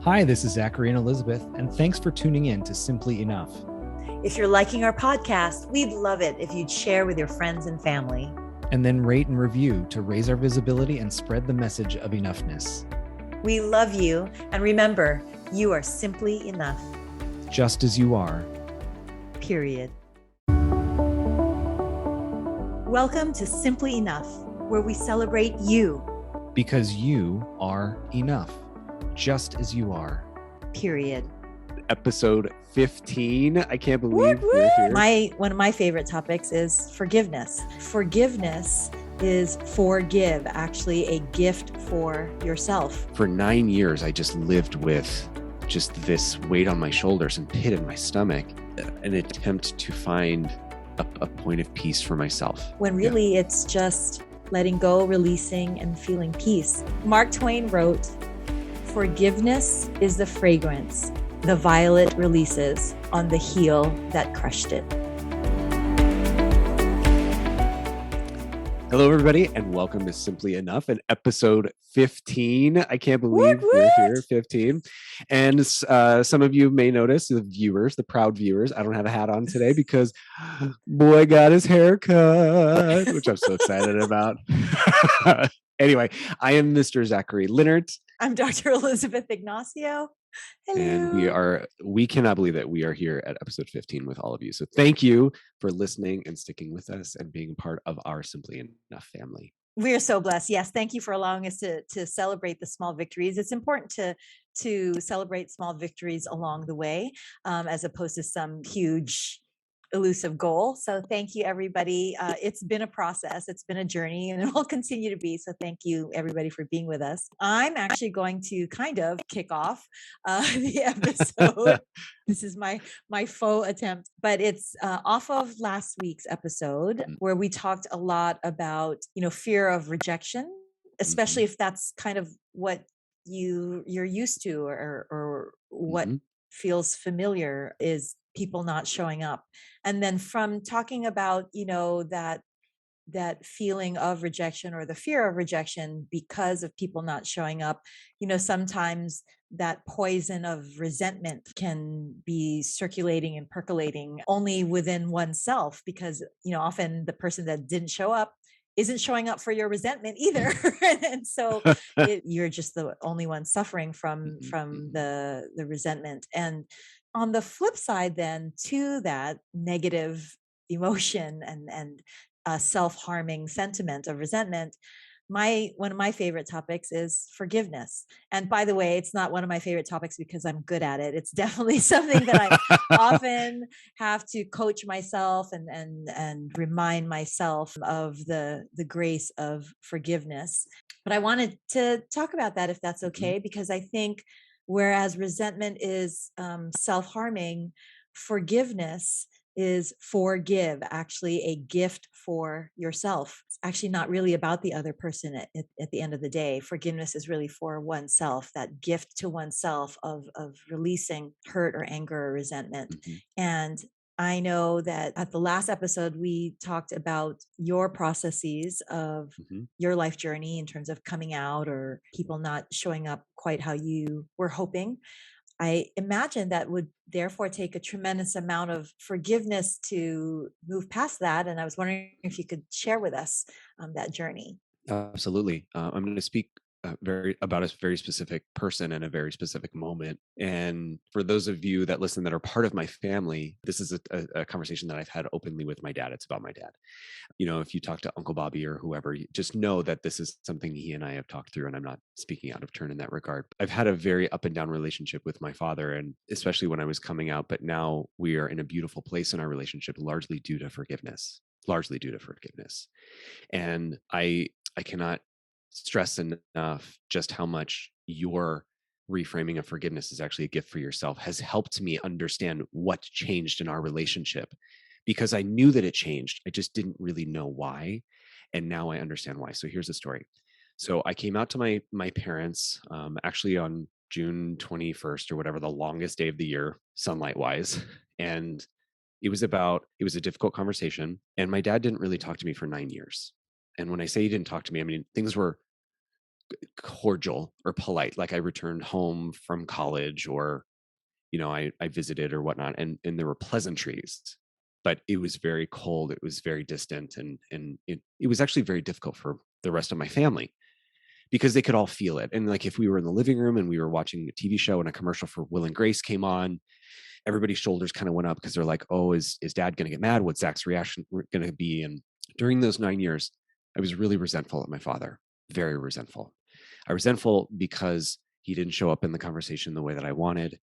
Hi, this is Zachary and Elizabeth, and thanks for tuning in to Simply Enough. If you're liking our podcast, we'd love it if you'd share with your friends and family. And then rate and review to raise our visibility and spread the message of enoughness. We love you, and remember, you are simply enough. Just as you are. Period. Welcome to Simply Enough, where we celebrate you. Because you are enough. Just as you are. Period. Episode 15. I can't believe we're here. One of my favorite topics is forgiveness. Forgiveness is forgive, actually a gift for yourself. For 9 years, I just lived with just this weight on my shoulders and pit in my stomach, an attempt to find a point of peace for myself. When really it's just letting go, releasing, and feeling peace. Mark Twain wrote, "Forgiveness is the fragrance the violet releases on the heel that crushed it." Hello, everybody, and welcome to Simply Enough, and episode 15. I can't believe we're here, 15. And some of you may notice, the viewers, the proud viewers, I don't have a hat on today because boy got his hair cut, which I'm so excited about. Anyway, I am Mr. Zachary Leonard. I'm Dr. Elizabeth Ignacio. Hello. And we cannot believe that we are here at episode 15 with all of you. So thank you for listening and sticking with us and being part of our Simply Enough family. We are so blessed. Yes, thank you for allowing us to celebrate the small victories. It's important to celebrate small victories along the way, as opposed to some huge elusive goal. So thank you, everybody. It's been a process. It's been a journey, and it will continue to be. So thank you, everybody, for being with us. I'm actually going to kind of kick off the episode. This is my faux attempt, but it's off of last week's episode where we talked a lot about, fear of rejection, especially if that's kind of what you're used to or what feels familiar is people not showing up. And then from talking about, that feeling of rejection or the fear of rejection because of people not showing up, sometimes that poison of resentment can be circulating and percolating only within oneself because, often the person that didn't show up isn't showing up for your resentment either. And so you're just the only one suffering from the resentment. And on the flip side, then, to that negative emotion and self-harming sentiment of resentment, one of my favorite topics is forgiveness. And by the way, it's not one of my favorite topics because I'm good at it. It's definitely something that I often have to coach myself and remind myself of the grace of forgiveness. But I wanted to talk about that, if that's okay, because I think whereas resentment is self-harming, forgiveness is forgive, actually a gift for yourself. It's actually not really about the other person at the end of the day. Forgiveness is really for oneself, that gift to oneself of releasing hurt or anger or resentment. And I know that at the last episode, we talked about your processes of your life journey in terms of coming out or people not showing up quite how you were hoping. I imagine that would therefore take a tremendous amount of forgiveness to move past that. And I was wondering if you could share with us that journey. Absolutely. I'm going to speak about a very specific person and a very specific moment. And for those of you that listen that are part of my family, this is a conversation that I've had openly with my dad. It's about my dad. If you talk to Uncle Bobby or whoever, you just know that this is something he and I have talked through, and I'm not speaking out of turn in that regard. I've had a very up and down relationship with my father, and especially when I was coming out, but now we are in a beautiful place in our relationship, largely due to forgiveness. And I cannot stress enough just how much your reframing of forgiveness is actually a gift for yourself has helped me understand what changed in our relationship, because I knew that it changed. I just didn't really know why. And now I understand why. So here's the story. So I came out to my parents actually on June 21st or whatever, the longest day of the year, sunlight wise. And it was a difficult conversation. And my dad didn't really talk to me for 9 years. And when I say he didn't talk to me, I mean, things were cordial or polite. Like I returned home from college, or I visited or whatnot, and there were pleasantries, but it was very cold. It was very distant, and it was actually very difficult for the rest of my family because they could all feel it. And like if we were in the living room and we were watching a TV show and a commercial for Will and Grace came on, everybody's shoulders kind of went up because they're like, oh, is dad going to get mad? What's Zach's reaction going to be? And during those 9 years, I was really resentful at my father, very resentful. I was resentful because he didn't show up in the conversation the way that I wanted,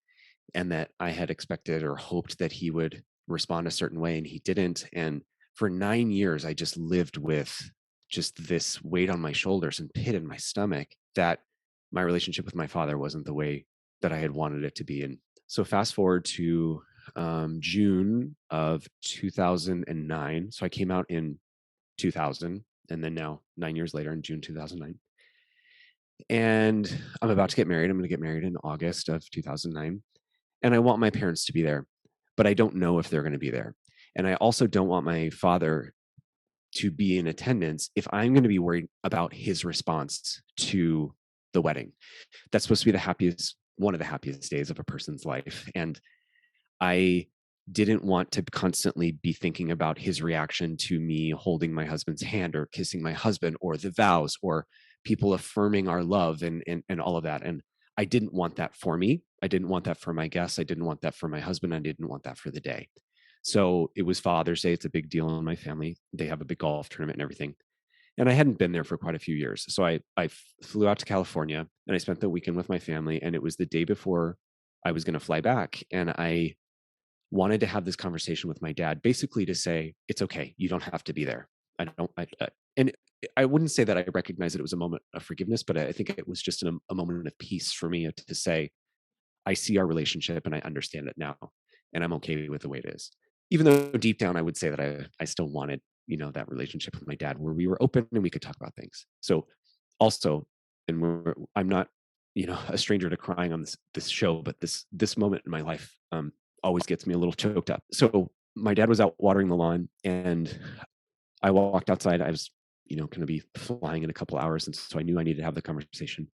and that I had expected or hoped that he would respond a certain way, and he didn't. And for 9 years, I just lived with just this weight on my shoulders and pit in my stomach that my relationship with my father wasn't the way that I had wanted it to be. And so fast forward to June of 2009. So I came out in 2000, and then now 9 years later in June 2009. And I'm about to get married. I'm going to get married in August of 2009. And I want my parents to be there, but I don't know if they're going to be there. And I also don't want my father to be in attendance if I'm going to be worried about his response to the wedding. That's supposed to be one of the happiest days of a person's life. And I didn't want to constantly be thinking about his reaction to me holding my husband's hand or kissing my husband or the vows or people affirming our love and all of that. And I didn't want that for me. I didn't want that for my guests. I didn't want that for my husband. I didn't want that for the day. So it was Father's Day. It's a big deal in my family. They have a big golf tournament and everything. And I hadn't been there for quite a few years. So I flew out to California and I spent the weekend with my family. And it was the day before I was going to fly back. And I wanted to have this conversation with my dad, basically to say, it's okay. You don't have to be there. And I wouldn't say that I recognize that it was a moment of forgiveness, but I think it was just a moment of peace for me to say, I see our relationship and I understand it now, and I'm okay with the way it is. Even though deep down, I would say that I still wanted, that relationship with my dad where we were open and we could talk about things. So also, and I'm not, a stranger to crying on this show, but this moment in my life always gets me a little choked up. So my dad was out watering the lawn, and I walked outside. I was, going to be flying in a couple hours, and so I knew I needed to have the conversation.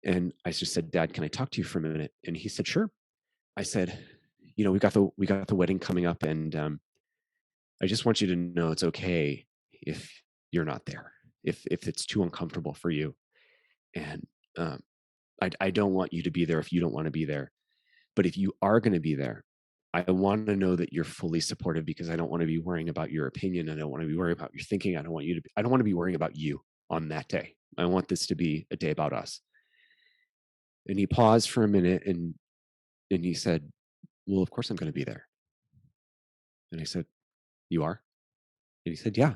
And I just said, Dad, can I talk to you for a minute? And he said, sure. I said, we got the wedding coming up, and I just want you to know it's okay if you're not there, if it's too uncomfortable for you, and I don't want you to be there if you don't want to be there. But if you are going to be there, I want to know that you're fully supportive, because I don't want to be worrying about your opinion. I don't want to be worrying about your thinking. I don't want to be worrying about you on that day. I want this to be a day about us. And he paused for a minute and he said, well, of course I'm going to be there. And I said, you are? And he said, yeah.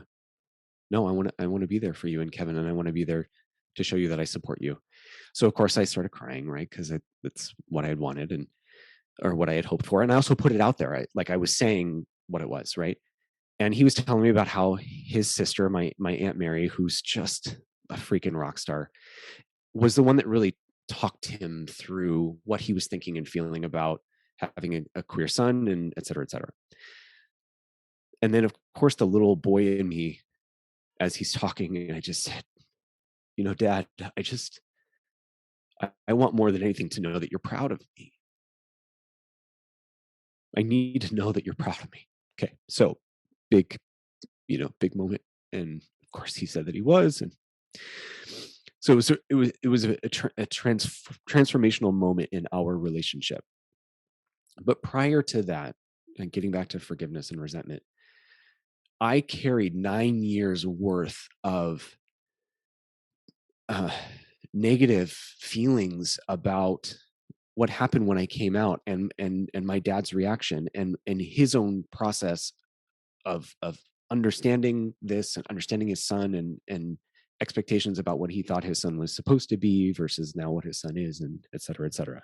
No, I want to be there for you and Kevin, and I want to be there to show you that I support you. So of course I started crying, right? Because that's what I had wanted or what I had hoped for. And I also put it out there. I was saying what it was, right? And he was telling me about how his sister, my Aunt Mary, who's just a freaking rock star, was the one that really talked him through what he was thinking and feeling about having a queer son, and et cetera, et cetera. And then, of course, the little boy in me, as he's talking, and I just said, Dad, I want more than anything to know that you're proud of me. I need to know that you're proud of me. Okay. So big moment. And of course he said that he was. And so it was a transformational moment in our relationship. But prior to that, and getting back to forgiveness and resentment, I carried 9 years worth of negative feelings about what happened when I came out, and my dad's reaction, and his own process of understanding this and understanding his son, and expectations about what he thought his son was supposed to be versus now what his son is, and et cetera, et cetera.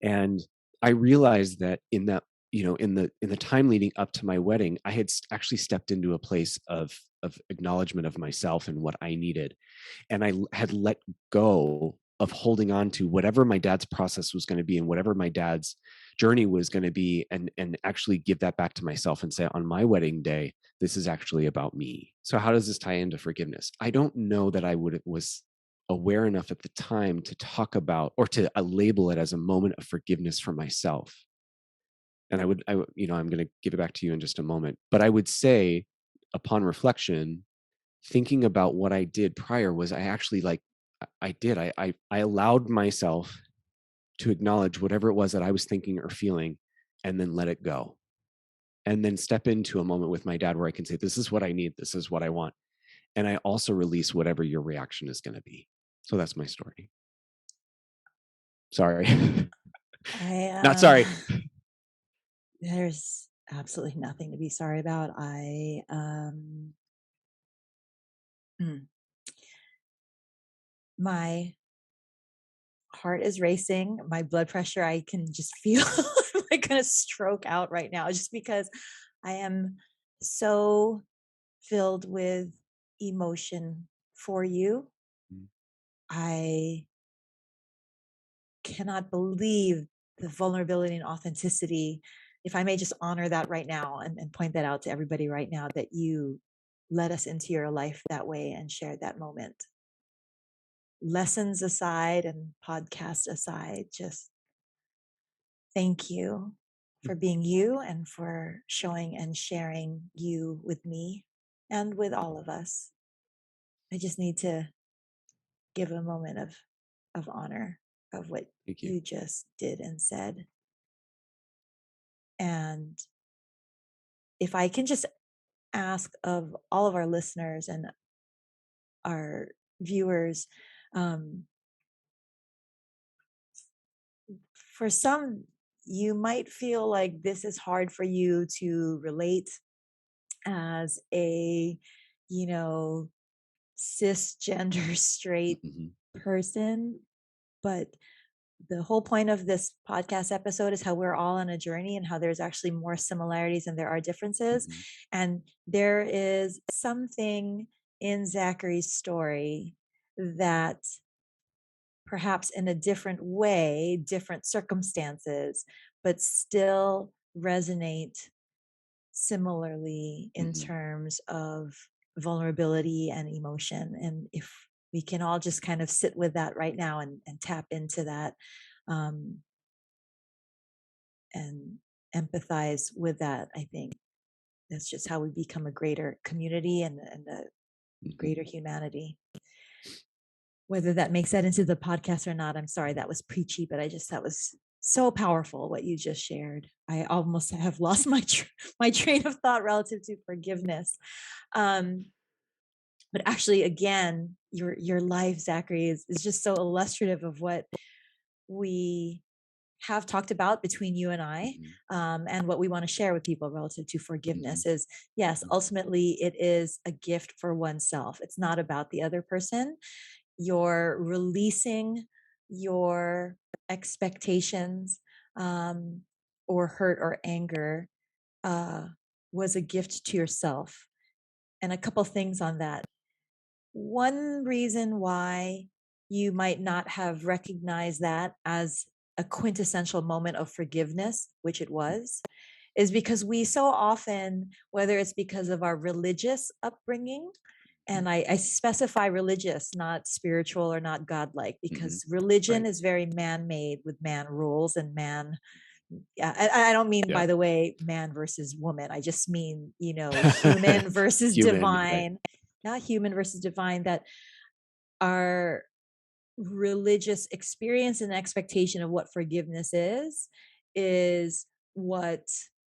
And I realized that in that, in the time leading up to my wedding, I had actually stepped into a place of acknowledgement of myself and what I needed. And I had let go of holding on to whatever my dad's process was going to be and whatever my dad's journey was going to be, and actually give that back to myself and say, on my wedding day, this is actually about me. So how does this tie into forgiveness? I don't know that I was aware enough at the time to talk about or to label it as a moment of forgiveness for myself. And I'm going to give it back to you in just a moment. But I would say, upon reflection, thinking about what I did prior was I actually I allowed myself to acknowledge whatever it was that I was thinking or feeling and then let it go. And then step into a moment with my dad where I can say, this is what I need. This is what I want. And I also release whatever your reaction is going to be. So that's my story. Sorry. Not sorry. There's absolutely nothing to be sorry about. My heart is racing. My blood pressure, I can just feel I'm like gonna stroke out right now just because I am so filled with emotion for you. Mm. I cannot believe the vulnerability and authenticity. If I may just honor that right now and point that out to everybody right now, that you led us into your life that way and shared that moment. Lessons aside and podcast aside, just thank you for being you and for showing and sharing you with me and with all of us. I just need to give a moment of honor of what Thank you. you just did and said. And if I can just ask of all of our listeners and our viewers, um, for some, you might feel like this is hard for you to relate as a, you know, cisgender straight Mhm. person. But the whole point of this podcast episode is how we're all on a journey and how there's actually more similarities and there are differences. Mhm. And there is something in Zachary's story that perhaps in a different way, different circumstances, but still resonate similarly in Mhm. terms of vulnerability and emotion. And if we can all just kind of sit with that right now and tap into that, um, and empathize with that, I think that's just how we become a greater community and a Mhm. greater humanity. Whether that makes that into the podcast or not, I'm sorry, that was preachy, but that was so powerful what you just shared. I almost have lost my train of thought relative to forgiveness. Um, but actually, again, your life, Zachary, is just so illustrative of what we have talked about between you and I, and what we want to share with people relative to forgiveness is, yes, ultimately it is a gift for oneself. It's not about the other person. You're releasing your expectations, or hurt or anger, uh, was a gift to yourself. And a couple things on that. One reason why you might not have recognized that as a quintessential moment of forgiveness, which it was, is because we so often, whether it's because of our religious upbringing, and I specify religious, not spiritual or not godlike, because religion Right. is very man made with man rules and man. Yeah, I don't mean, by Yeah. the way, man versus woman. I just mean, human versus Human, right. divine, not human versus divine, that our religious experience and expectation of what forgiveness is what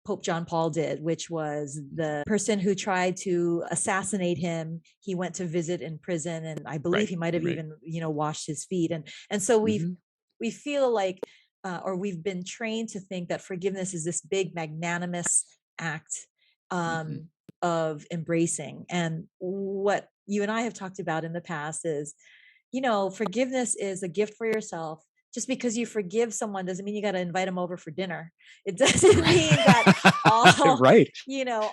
Pope John Paul did, which was the person who tried to assassinate him. He went to visit in prison, and I believe Right. he might have Right. even, washed his feet. And so Mhm. we feel like, or we've been trained to think that forgiveness is this big magnanimous act, Mhm. of embracing. And what you and I have talked about in the past is, forgiveness is a gift for yourself. Just because you forgive someone doesn't mean you got to invite them over for dinner. It doesn't mean that all, Right.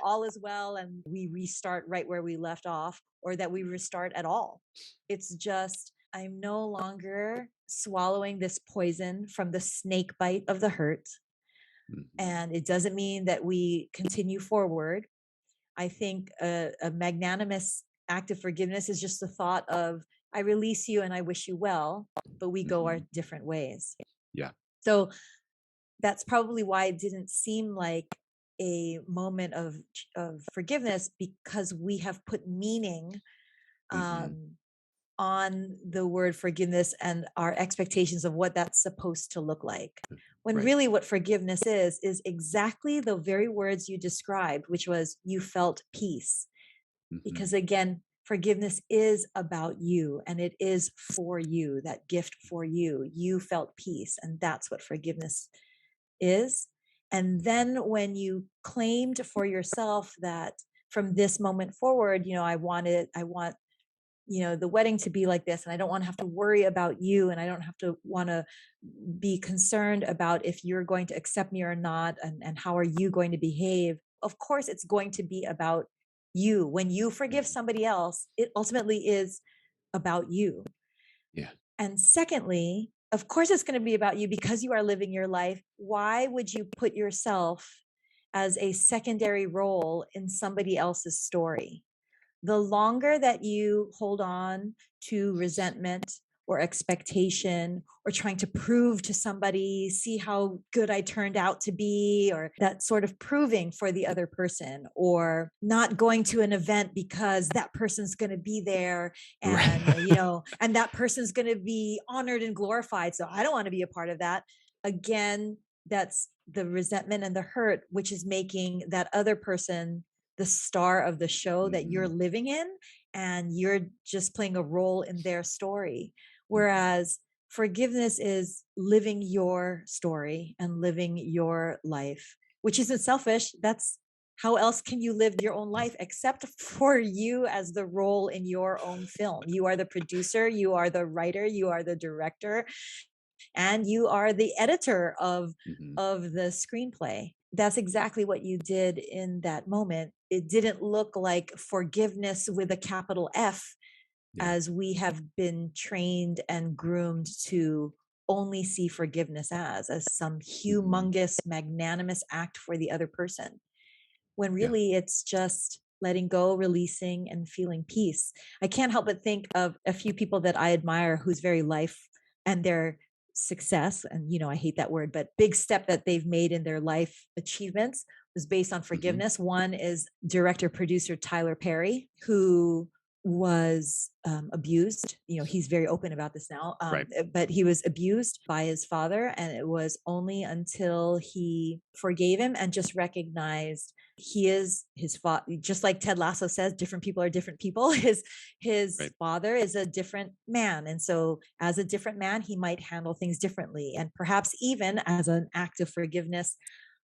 all is well and we restart right where we left off, or that we restart at all. It's just, I'm no longer swallowing this poison from the snake bite of the hurt. Mhm. And it doesn't mean that we continue forward. I think a magnanimous act of forgiveness is just the thought of I release you and I wish you well, but we go our Mhm. different ways. Yeah. So that's probably why it didn't seem like a moment of forgiveness, because we have put meaning Mhm. um, on the word forgiveness and our expectations of what that's supposed to look like. When Right. really what forgiveness is exactly the very words you described, which was you felt peace. Mhm. Because again, forgiveness is about you and it is for you, that gift for you. You felt peace, and that's what forgiveness is. And then when you claimed for yourself that from this moment forward, I want the wedding to be like this, and I don't want to have to worry about you, and I don't have to want to be concerned about if you're going to accept me or not, and how are you going to behave. Of course it's going to be about you. When you forgive Mhm. somebody else, it ultimately is about you. Yeah. And secondly, of course it's going to be about you because you are living your life. Why would you put yourself as a secondary role in somebody else's story? The longer that you hold on to resentment or expectation or trying to prove to somebody, see how good I turned out to be, or that sort of proving for the other person, or not going to an event because that person's going to be there, and Right. and that person's going to be honored and glorified, so I don't want to be a part of that. Again, that's the resentment and the hurt, which is making that other person the star of the show that you're Mhm. living in, and you're just playing a role in their story. Mhm. Whereas forgiveness is living your story and living your life, which isn't selfish. That's how else can you live your own life except for you as the role in your own film? You are the producer, you are the writer, you are the director, and you are the editor of Mhm. the screenplay. That's exactly what you did in that moment. It didn't look like forgiveness with a capital F, Yeah. as we have been trained and groomed to only see forgiveness as some Mhm. humongous magnanimous act for the other person, when Yeah. really it's just letting go, releasing, and feeling peace. I can't help but think of a few people that I admire whose very life and their success, and I hate that word, but big step that they've made in their life achievements was based on Mhm. forgiveness. One is director producer Tyler Perry, who was abused. He's very open about this now, Right. but he was abused by his father, and it was only until he forgave him and just recognized he is his father. Just like Ted Lasso says, different people are different people. His Right. father is a different man, and so as a different man he might handle things differently, and perhaps even as an act of forgiveness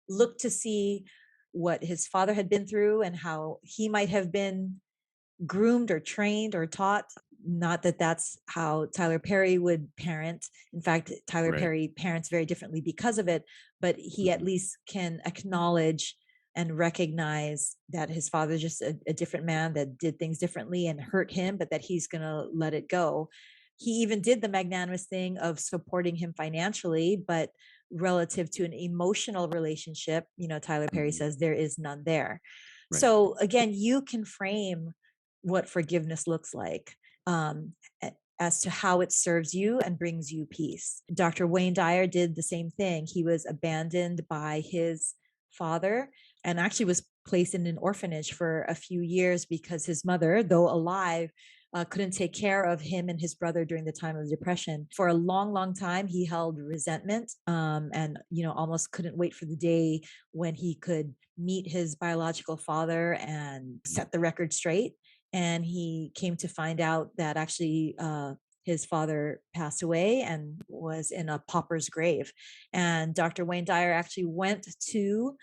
look to see what his father had been through and how he might have been groomed or trained or taught. Not that that's how Tyler Perry would parent. In fact, Tyler Right. Perry parents very differently because of it, but he at Mhm. least can acknowledge and recognize that his father's just a different man that did things differently and hurt him, but that he's going to let it go. He even did the magnanimous thing of supporting him financially, but relative to an emotional relationship, Tyler Perry Mhm. says there is none there. Right. So again, you can frame what forgiveness looks like, um, as to how it serves you and brings you peace. Dr. Wayne Dyer did the same thing. He was abandoned by his father and actually was placed in an orphanage for a few years because his mother, though alive, couldn't take care of him and his brother during the time of the depression. For a long, long time, he held resentment, and almost couldn't wait for the day when he could meet his biological father and Mhm. set the record straight. And he came to find out that actually his father passed away and was in a pauper's grave. And Dr. Wayne Dyer actually went to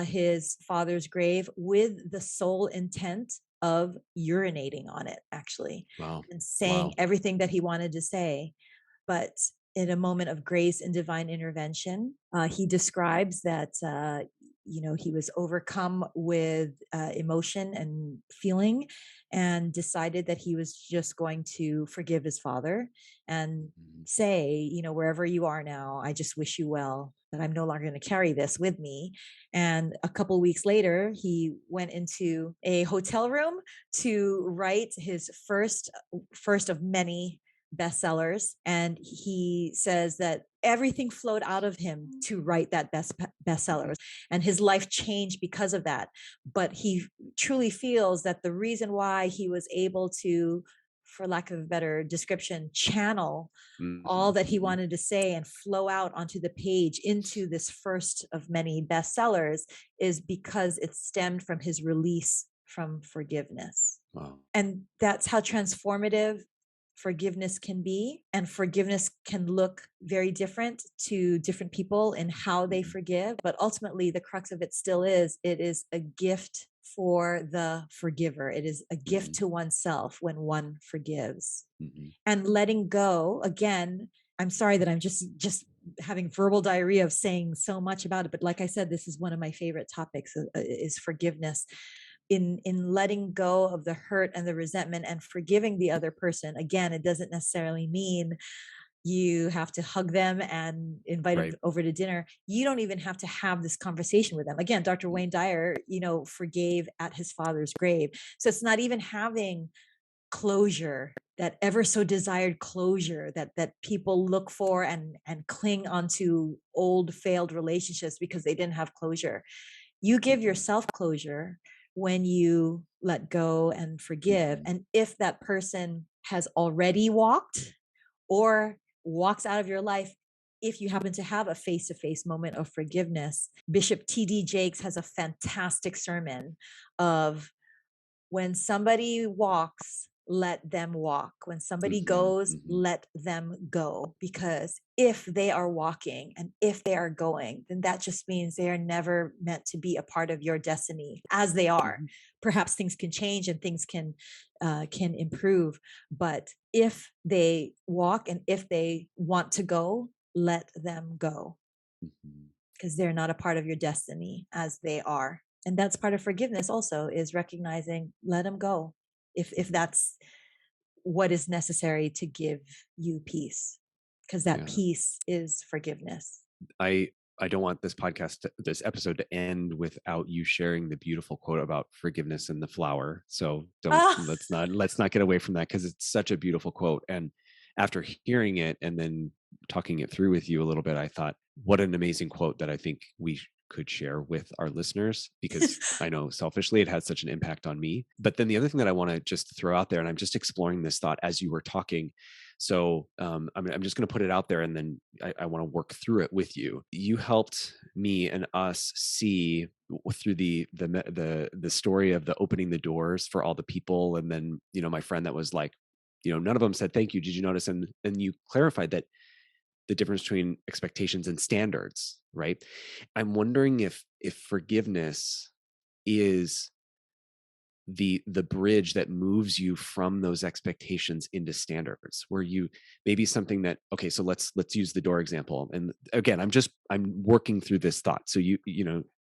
his father's grave with the sole intent of urinating on it, actually, Wow. and saying Wow. everything that he wanted to say. But in a moment of grace and divine intervention, he describes that he was overcome with emotion and feeling, and decided that he was just going to forgive his father and say, wherever you are now, I just wish you well, that I'm no longer going to carry this with me. And a couple weeks later, he went into a hotel room to write his first of many bestsellers. And he says that everything flowed out of him to write that bestseller, and his life changed because of that. But he truly feels that the reason why he was able to, for lack of a better description, channel all that he wanted to say and flow out onto the page into this first of many bestsellers is because it stemmed from his release from forgiveness. Wow. And that's how transformative forgiveness can be. And forgiveness can look very different to different people in how they forgive. But ultimately, the crux of it still is, it is a gift for the forgiver. It is a gift to oneself when one forgives. And letting go, again, I'm sorry that I'm just having verbal diarrhea of saying so much about it. But like I said, this is one of my favorite topics, is forgiveness. In letting go of the hurt and the resentment and forgiving the other person, again, it doesn't necessarily mean you have to hug them and invite them over to dinner. You don't even have to have this conversation with them. Again, Dr. Wayne Dyer, forgave at his father's grave. So it's not even having closure, that ever so desired closure that people look for and cling onto old failed relationships because they didn't have closure. You give yourself closure when you let go and forgive. And if that person has already walked or walks out of your life, if you happen to have a face-to-face moment of forgiveness, Bishop T.D. Jakes has a fantastic sermon of, when somebody walks, let them walk. When somebody goes, let them go. Because if they are walking and if they are going, then that just means they are never meant to be a part of your destiny as they are. Perhaps things can change and things can improve. But if they walk and if they want to go, let them go. Because they're not a part of your destiny as they are. And that's part of forgiveness also, is recognizing, let them go if that's what is necessary to give you peace, because that peace is forgiveness. I don't want this this episode to end without you sharing the beautiful quote about forgiveness and the flower. So let's not get away from that, because it's such a beautiful quote. And after hearing it and then talking it through with you a little bit, I thought, what an amazing quote that I think we could share with our listeners, because I know selfishly it had such an impact on me. But then the other thing that I want to just throw out there, and I'm just exploring this thought as you were talking. So I'm just going to put it out there, and then I want to work through it with you. You helped me and us see through the story of the opening the doors for all the people, and then my friend that was like, none of them said thank you. Did you notice? And you clarified that the difference between expectations and standards, right? I'm wondering if forgiveness is the bridge that moves you from those expectations into standards, where you maybe something that, okay, so let's use the door example. And again, I'm working through this thought. So you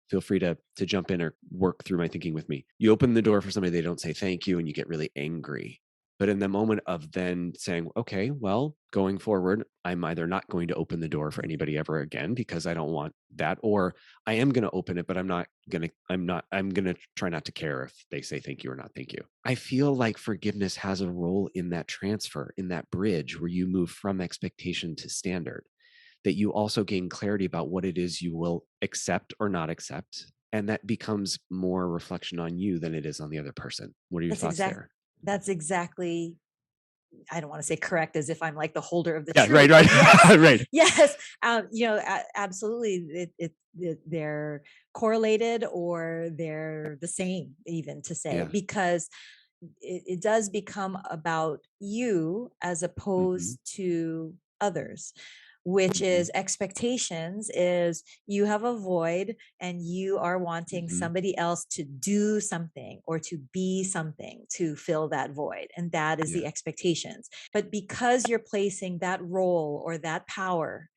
feel free to jump in or work through my thinking with me. You open the door for somebody, they don't say thank you, and you get really angry. But in the moment of then saying, okay, well, going forward, I'm either not going to open the door for anybody ever again because I don't want that, or I am going to open it, but I'm going to try not to care if they say thank you or not thank you. I feel like forgiveness has a role in that transfer, in that bridge where you move from expectation to standard, that you also gain clarity about what it is you will accept or not accept. And that becomes more reflection on you than it is on the other person. What are your thoughts there? That's exactly, I don't want to say correct as if I'm like the holder of the truth. Right. Yes, right. Yes. Absolutely. They're correlated, or they're the same, even to say, because it does become about you as opposed to others, which is expectations. Is you have a void and you are wanting somebody else to do something or to be something to fill that void. And that is the expectations. But because you're placing that role or that power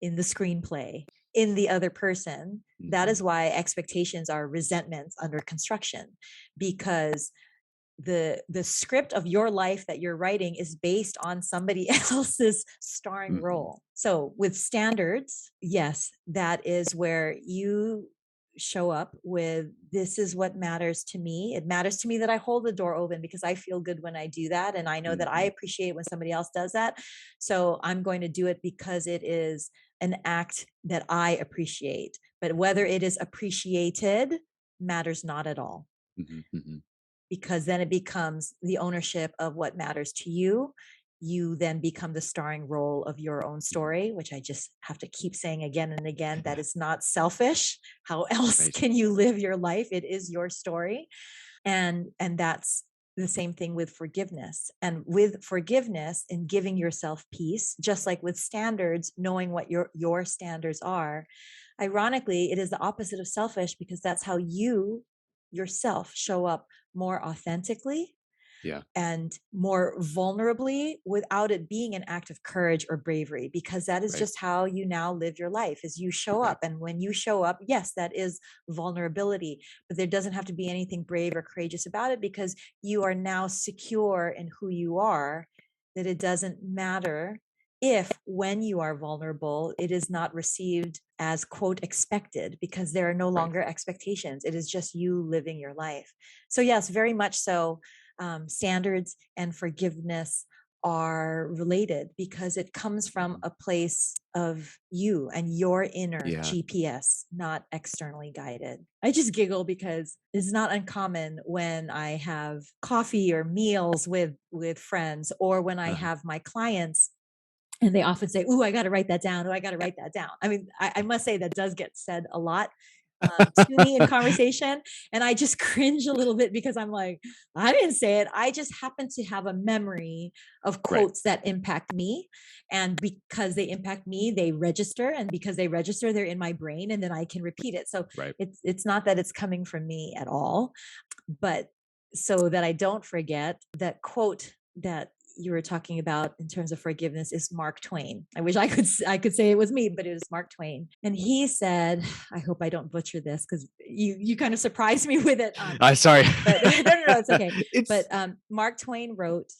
in the screenplay, in the other person. That is Mhm. why expectations are resentments under construction, because the script of your life that you're writing is based on somebody else's starring Mhm. role. So with standards, yes, that is where you show up with, this is what matters to me. It matters to me that I hold the door open because I feel good when I do that, and I know that I Mhm. appreciate when somebody else does that. So I'm going to do it because it is an act that I appreciate. But whether it is appreciated matters not at all, Mhm. Mhm. because then it becomes the ownership of what matters to you. You then become the starring role of your own Mhm. story, which I just have to keep saying again and again, that is not selfish. How else Right. can you live your life? It is your story. And that's the same thing with forgiveness. And with forgiveness and giving yourself peace, just like with standards, knowing what your standards are, ironically, it is the opposite of selfish, because that's how you yourself show up more authentically Yeah. and more vulnerably, without it being an act of courage or bravery, because that is Right. just how you now live your life, is you show Right. up. And when you show up, yes, that is vulnerability, but there doesn't have to be anything brave or courageous about it, because you are now secure in who you are, that it doesn't matter if, when you are vulnerable, it is not received as quote expected, because there are no Right. longer expectations. It is just you living your life. So yes, very much so. Standards and forgiveness are related, because it comes from Mhm. a place of you and your inner Yeah. GPS, not externally guided. I just giggle because it's not uncommon when I have coffee or meals with friends, or when I Uh-huh. have my clients, and they often say, "Ooh, I got to write that down. Oh, I got to write that down." I mean, I must say that does get said a lot to me in conversation, and I just cringe a little bit, because I'm like, I didn't say it. I just happen to have a memory of Right. quotes that impact me, and because they impact me, they register, and because they register, they're in my brain, and then I can repeat it. So Right. it's not that it's coming from me at all, but so that I don't forget, that quote that you were talking about in terms of forgiveness is Mark Twain. I wish I could say it was me, but it was Mark Twain. And he said, I hope I don't butcher this, because you kind of surprised me with it. I'm sorry. But no, it's okay. But It's Mark Twain wrote,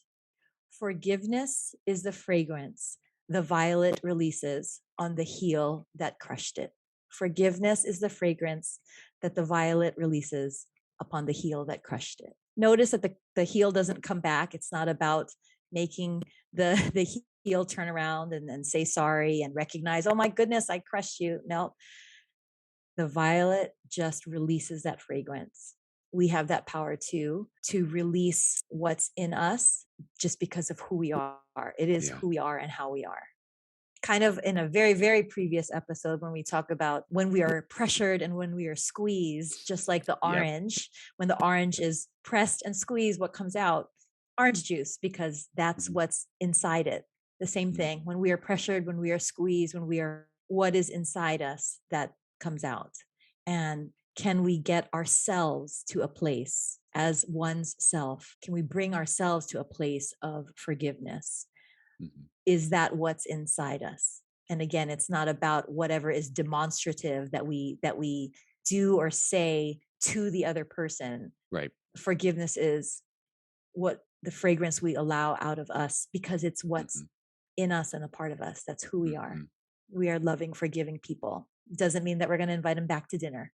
"Forgiveness is the fragrance the violet releases on the heel that crushed it." Forgiveness is the fragrance that the violet releases upon the heel that crushed it. Notice that the heel doesn't come back. It's not about making the heel turn around and say sorry and recognize, oh my goodness, I crushed you. No, the violet just releases that fragrance. We have that power too, to release what's in us, just because of who we are. It is yeah. who we are and how we are. Kind of in a very, very previous episode, when we talk about when we are pressured and when we are squeezed, just like the Yep. orange, when the orange Yep. is pressed and squeezed, what comes out? Orange juice, because that's Mhm. what's inside it. The same thing, Mhm. when we are pressured, when we are squeezed, when we are, what is inside us that comes out. And can we get ourselves to a place as one's self? Can we bring ourselves to a place of forgiveness? Mhm. Is that what's inside us? And again, it's not about whatever is demonstrative that we do or say to the other person. Right. Forgiveness is what the fragrance we allow out of us, because it's what's Mhm. in us and a part of us. That's who we are. Mhm. We are loving, forgiving people. Doesn't mean that we're going to invite them back to dinner.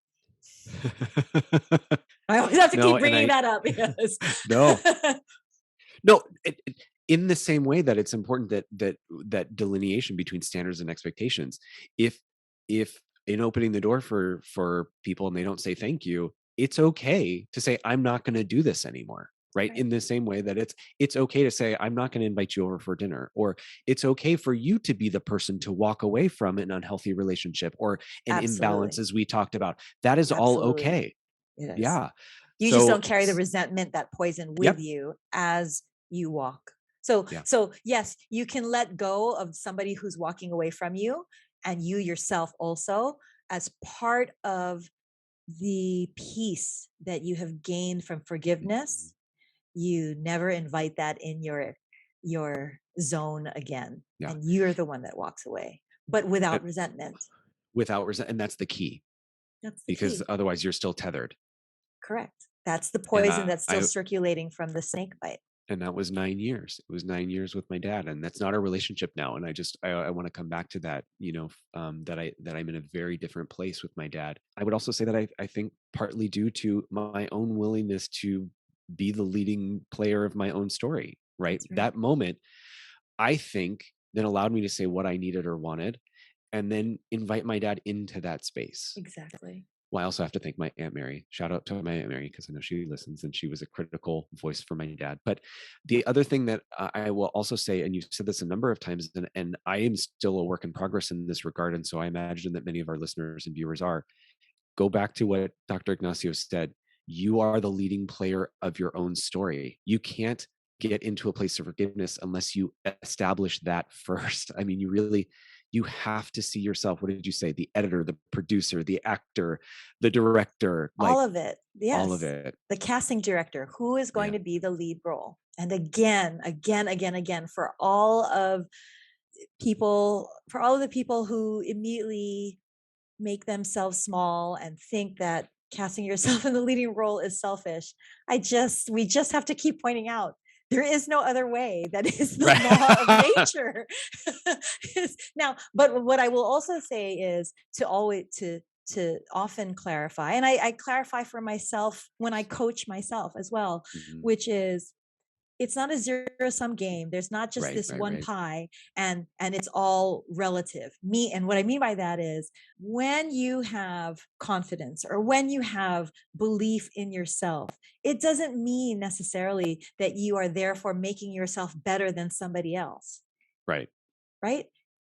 I always have to No, keep and bringing I that up, because no. No, in the same way that it's important that delineation between standards and expectations. If if in opening the door for people and they don't say thank you, it's okay to say I'm not going to do this anymore. Right. right. In the same way that it's okay to say I'm not going to invite you over for dinner, or it's okay for you to be the person to walk away from an unhealthy relationship or an imbalance, Absolutely. as we talked about. That is all Absolutely. okay. It is. Yeah. You just So don't carry the resentment, that poison with yep. you as you walk. So Yeah. so yes, you can let go of somebody who's walking away from you, and you yourself also, as part of the peace that you have gained from Mhm. forgiveness. You never invite that in your zone again, Yeah. and you're the one that walks away, but without resentment. without resent. And that's the key, That's the because key. otherwise you're still tethered. Correct. That's the And poison that's still circulating from the snake bite. and that was 9 years. It was 9 years with my dad, and that's not our relationship now. And I want to come back to that, that I'm in a very different place with my dad. I would also say that I think partly due to my own willingness to be the leading player of my own story, right? Right. That moment, I think, then allowed me to say what I needed or wanted, and then invite my dad into that space. Exactly. Well, I also have to thank my Aunt Mary. Shout out to my Aunt Mary, because I know she listens, and she was a critical voice for my dad. But the other thing that I will also say, and you've said this a number of times, and I am still a work in progress in this regard, and so I imagine that many of our listeners and viewers are, go back to what Dr. Ignacio said. You are the leading player of your own story. You can't get into a place of forgiveness unless you establish that first. I mean, you have to see yourself. What did you say? The editor, the producer, the actor, the director, like all of it. Yes. all of it. The casting director, who is going to be the lead role. And again, for all of the people who immediately make themselves small and think that casting yourself in the leading role is selfish, we just have to keep pointing out there is no other way. That is the law of nature. Now, but what I will also say is to often clarify, and I clarify for myself when I coach myself as well, which is, it's not a zero-sum game. There's not just this one pie and it's all relative. And what I mean by that is, when you have confidence or when you have belief in yourself, it doesn't mean necessarily that you are therefore making yourself better than somebody else. Right.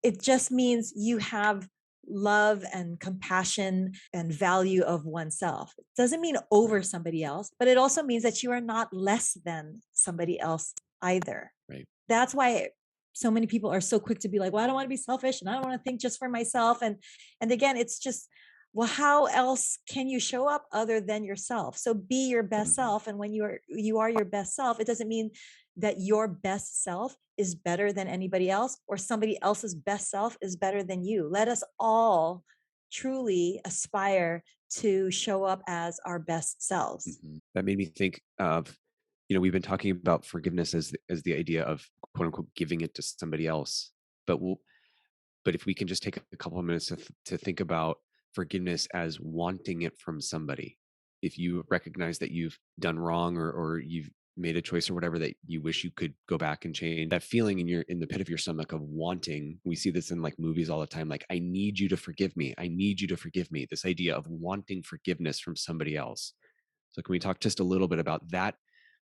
It just means you have love and compassion and value of oneself. It doesn't mean over somebody else, but it also means that you are not less than somebody else either. Right. That's why so many people are so quick to be like, well, I don't want to be selfish and I don't want to think just for myself. And again, it's just, well, how else can you show up other than yourself? So be your best self. And when you are your best self, it doesn't mean that your best self is better than anybody else, or somebody else's best self is better than you. Let us all truly aspire to show up as our best selves. That made me think of, we've been talking about forgiveness as the idea of, quote unquote, giving it to somebody else. But if we can just take a couple of minutes to think about forgiveness as wanting it from somebody. If you recognize that you've done wrong, or you've made a choice or whatever that you wish you could go back and change, that feeling in the pit of your stomach of wanting, we see this in like movies all the time, like, I need you to forgive me. I need you to forgive me. This idea of wanting forgiveness from somebody else. So can we talk just a little bit about that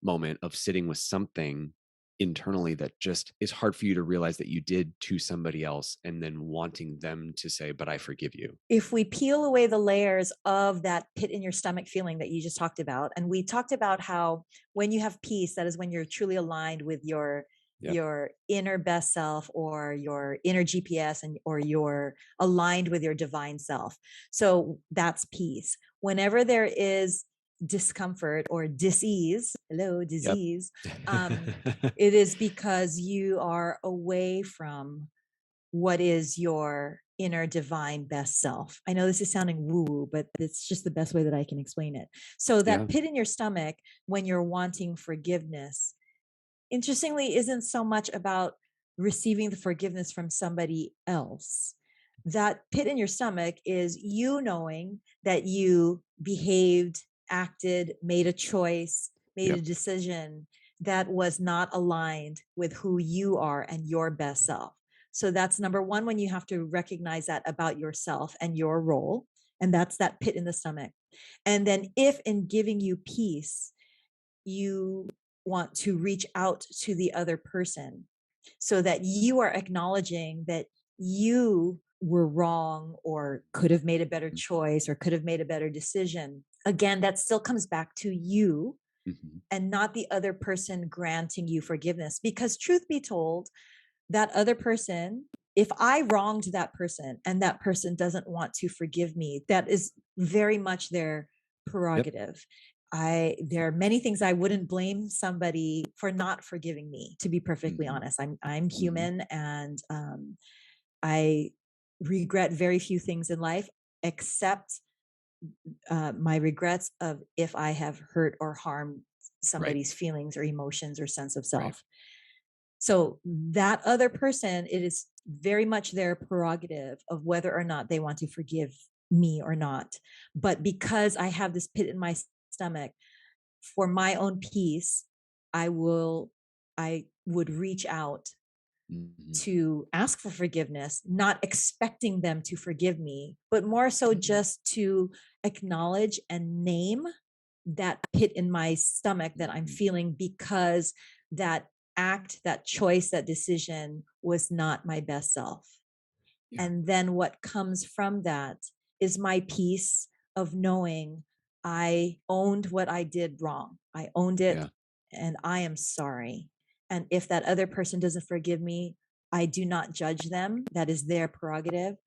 moment of sitting with something internally that just is hard for you to realize that you did to somebody else, and then wanting them to say, but I forgive you? If we peel away the layers of that pit in your stomach feeling that you just talked about, and we talked about how when you have peace, that is when you're truly aligned with your inner best self, or your inner GPS, or you're aligned with your divine self. So that's peace. Whenever there is discomfort or disease, it is because you are away from what is your inner divine best self. I know this is sounding woo-woo, but it's just the best way that I can explain it. So that pit in your stomach when you're wanting forgiveness, interestingly, isn't so much about receiving the forgiveness from somebody else. That pit in your stomach is you knowing that you behaved, acted, made a choice, made a decision that was not aligned with who you are and your best self. So that's number one, when you have to recognize that about yourself and your role. And that's that pit in the stomach. And then if in giving you peace, you want to reach out to the other person so that you are acknowledging that you were wrong, or could have made a better choice, or could have made a better decision. Again, that still comes back to you and not the other person granting you forgiveness. Because truth be told, that other person, if I wronged that person and that person doesn't want to forgive me, that is very much their prerogative. There are many things I wouldn't blame somebody for not forgiving me, to be perfectly honest. I'm human, and I regret very few things in life except my regrets of if I have hurt or harmed Right. somebody's feelings or emotions or sense of Right. self. So that other person, it is very much their prerogative of whether or not they want to forgive me or not. But because I have this pit in my stomach, for my own peace, I would reach out Mhm. to ask for forgiveness, not expecting them to forgive me, but more so just to acknowledge and name that pit in my stomach that I'm Mhm. feeling because that act, that choice, that decision was not my best self. Yeah. And then what comes from that is my peace of knowing I owned what I did wrong. I owned it Yeah. and I am sorry. And if that other person doesn't forgive me, I do not judge them. That is their prerogative.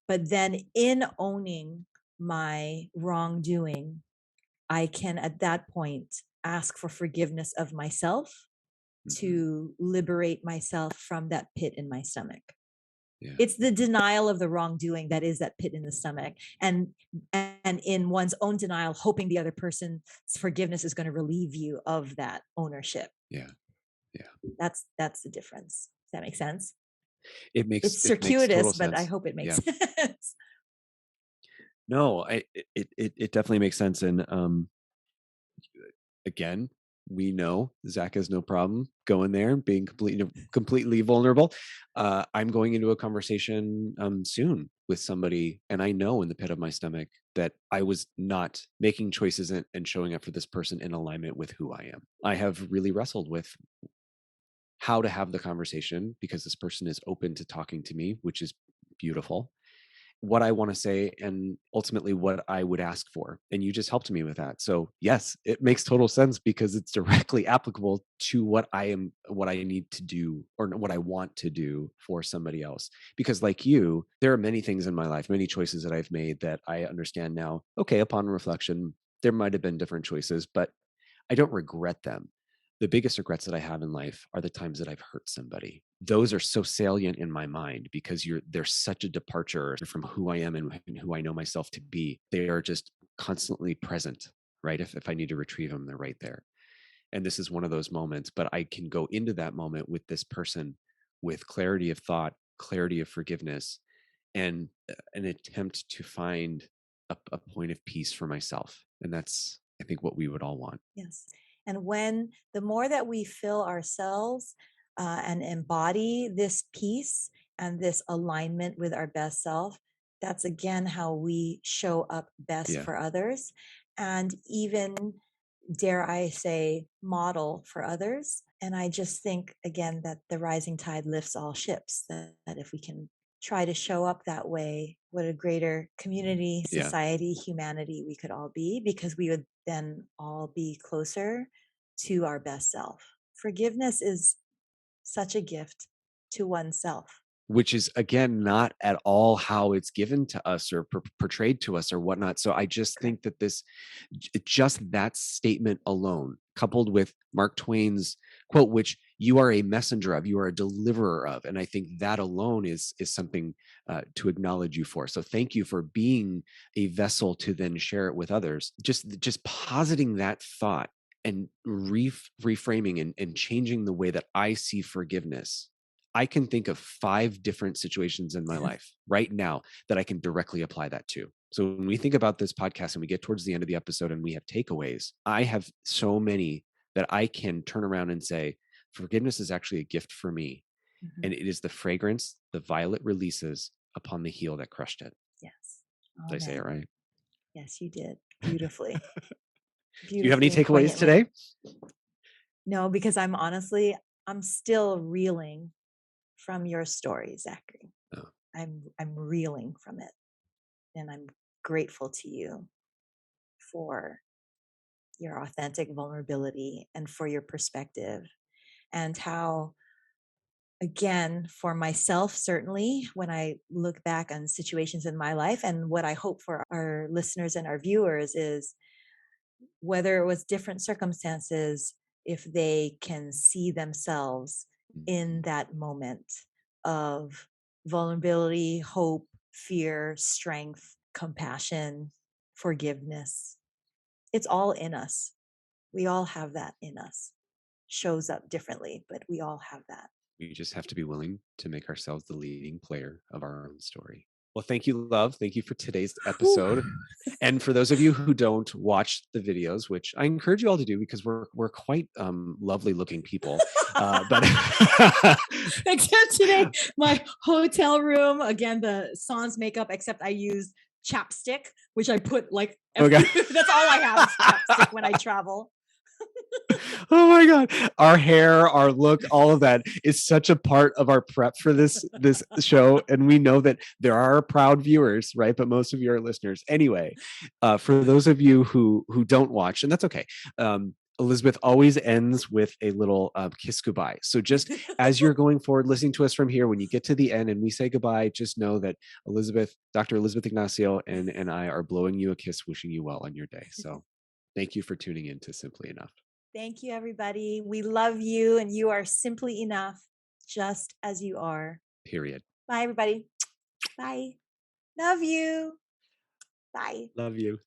But then in owning my wrongdoing, I can at that point ask for forgiveness of myself Mhm. to liberate myself from that pit in my stomach. Yeah. It's the denial of the wrongdoing that is that pit in the stomach, and in one's own denial hoping the other person's forgiveness is going to relieve you of that ownership. Yeah. Yeah. That's the difference. Does that make sense? It's It makes total circuitous, but I sense. hope it makes Yeah. sense. No, it definitely makes sense. And again, we know Zach has no problem going there and being completely vulnerable. I'm going into a conversation soon with somebody, and I know in the pit of my stomach that I was not making choices and showing up for this person in alignment with who I am. I have really wrestled with how to have the conversation because this person is open to talking to me, which is beautiful, what I want to say, and ultimately what I would ask for. And you just helped me with that. So yes, it makes total sense because it's directly applicable to what I need to do or what I want to do for somebody else. Because like you, there are many things in my life, many choices that I've made that I understand now. Okay, upon reflection, there might have been different choices, but I don't regret them. The biggest regrets that I have in life are the times that I've hurt somebody. Those are so salient in my mind because there's such a departure from who I am and who I know myself to be. They are just constantly present, right? If I need to retrieve them, they're right there. And this is one of those moments, but I can go into that moment with this person with clarity of thought, clarity of forgiveness, and an attempt to find a point of peace for myself. And that's, I think, what we would all want. Yes. And when the more that we fill ourselves and embody this peace and this alignment with our best self, that's again how we show up best Yeah. for others. And even, dare I say, model for others. And I just think, again, that the rising tide lifts all ships, that if we can try to show up that way, what a greater community, Yeah. society, humanity we could all be, because we would then all be closer to our best self. Forgiveness is such a gift to oneself. Which is again not at all how it's given to us or portrayed to us or whatnot. So I just Correct. think that just that statement alone, coupled with Mark Twain's quote, which you are a messenger of, you are a deliverer of, and I think that alone is something to acknowledge you for. So thank you for being a vessel to then share it with others. Just positing that thought and reframing and changing the way that I see forgiveness. I can think of 5 different situations in my life right now that I can directly apply that to. So when we think about this podcast and we get towards the end of the episode and we have takeaways, I have so many that I can turn around and say, forgiveness is actually a gift for me. Mhm. And it is the fragrance the violet releases upon the heel that crushed it. Yes. Did I say it Amen. right? Yes, you did. Beautifully, Do you have any beautifully and takeaways poignantly. today? No, because I'm still reeling from your story, Zachary. Oh, I'm reeling from it, and I'm grateful to you for your authentic vulnerability and for your perspective, and how, again, for myself, certainly when I look back on situations in my life, and what I hope for our listeners and our viewers is, whether it was different circumstances, if they can see themselves in mhm. that moment of vulnerability, hope, fear, strength, compassion, forgiveness. It's all in us. We all have that in us. Shows up differently, but we all have that. We just have to be willing to make ourselves the leading player of our own story. Well, thank you, love. Thank you for today's episode. And for those of you who don't watch the videos, which I encourage you all to do because we're quite lovely looking people. But Except today, my hotel room, again, the sans makeup, except I used chapstick, which I put like, Okay. that's all I have is chapstick when I travel. Oh my God. Our hair, our look, all of that is such a part of our prep for this show. And we know that there are proud viewers, right? But most of you are listeners. Anyway, for those of you who don't watch, and that's okay. Elizabeth always ends with a little kiss goodbye. So just as you're going forward, listening to us from here, when you get to the end and we say goodbye, just know that Dr. Elizabeth Ignacio and I are blowing you a kiss, wishing you well on your day. So thank you for tuning in to Simply Enough. Thank you, everybody. We love you, and you are simply enough, just as you are. Period. Bye, everybody. Bye. Love you. Bye. Love you.